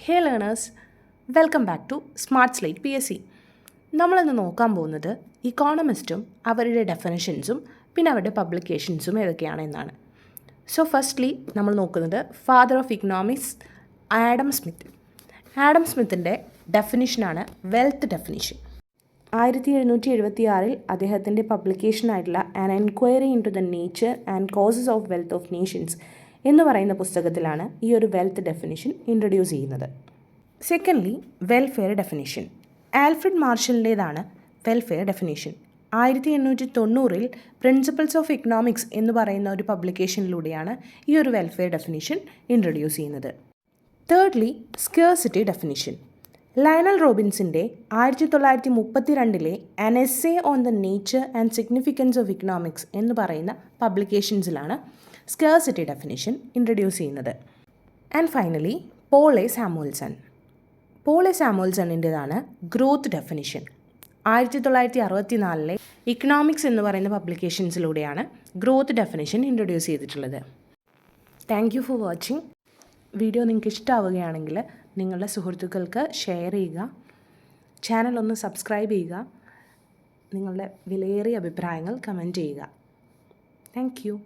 Hey learners, welcome back to smart slate PSC. നമ്മളിന്ന് നോക്കാൻ പോകുന്നത് ഇക്കോണമിസ്റ്റും അവരുടെ ഡെഫിനിഷൻസും പിന്നെ അവരുടെ പബ്ലിക്കേഷൻസും ഏതൊക്കെയാണ് എന്നാണ്. സോ ഫസ്റ്റ്ലി നമ്മൾ നോക്കുന്നത് father of economics Adam Smith. Adam സ്മിത്തിൻ്റെ ഡെഫിനിഷനാണ് വെൽത്ത് ഡെഫിനിഷൻ. 1776 അദ്ദേഹത്തിൻ്റെ പബ്ലിക്കേഷനായിട്ടുള്ള an enquiry into the nature and causes of wealth of nations എന്ന് പറയുന്ന പുസ്തകത്തിലാണ് ഈ ഒരു വെൽത്ത് ഡെഫിനിഷൻ ഇൻട്രൊഡ്യൂസ് ചെയ്യുന്നത്. Secondly, welfare definition. ആൽഫ്രഡ് മാർഷലിൻ്റേതാണ് welfare definition. 1890 principles of economics എന്ന് പറയുന്ന ഒരു പബ്ലിക്കേഷനിലൂടെയാണ് ഈ ഒരു വെൽഫെയർ ഡെഫിനിഷൻ ഇൻട്രൊഡ്യൂസ് ചെയ്യുന്നത്. Thirdly, scarcity definition. ലയണൽ റോബിൻസിൻ്റെ 1932 an essay on the nature and significance of economics എന്ന് പറയുന്ന പബ്ലിക്കേഷൻസിലാണ് സ്കേഴ്സിറ്റി ഡെഫിനിഷൻ ഇൻട്രൊഡ്യൂസ് ചെയ്യുന്നത്. ആൻഡ് ഫൈനലി, പോൾ എ സാമുവൽസണിൻ്റെതാണ് ഗ്രോത്ത് ഡെഫിനിഷൻ. 1964 ഇക്കണോമിക്സ് എന്ന് പറയുന്ന പബ്ലിക്കേഷൻസിലൂടെയാണ് ഗ്രോത്ത് ഡെഫിനിഷൻ ഇൻട്രൊഡ്യൂസ് ചെയ്തിട്ടുള്ളത്. Thank you for watching. Video നിങ്ങൾക്ക് ഇഷ്ടമാവുകയാണെങ്കിൽ നിങ്ങളുടെ സുഹൃത്തുക്കൾക്ക് ഷെയർ ചെയ്യുക, ചാനൽ ഒന്ന് സബ്സ്ക്രൈബ് ചെയ്യുക, നിങ്ങളുടെ വിലയേറിയ അഭിപ്രായങ്ങൾ കമൻറ്റ് ചെയ്യുക. Thank you.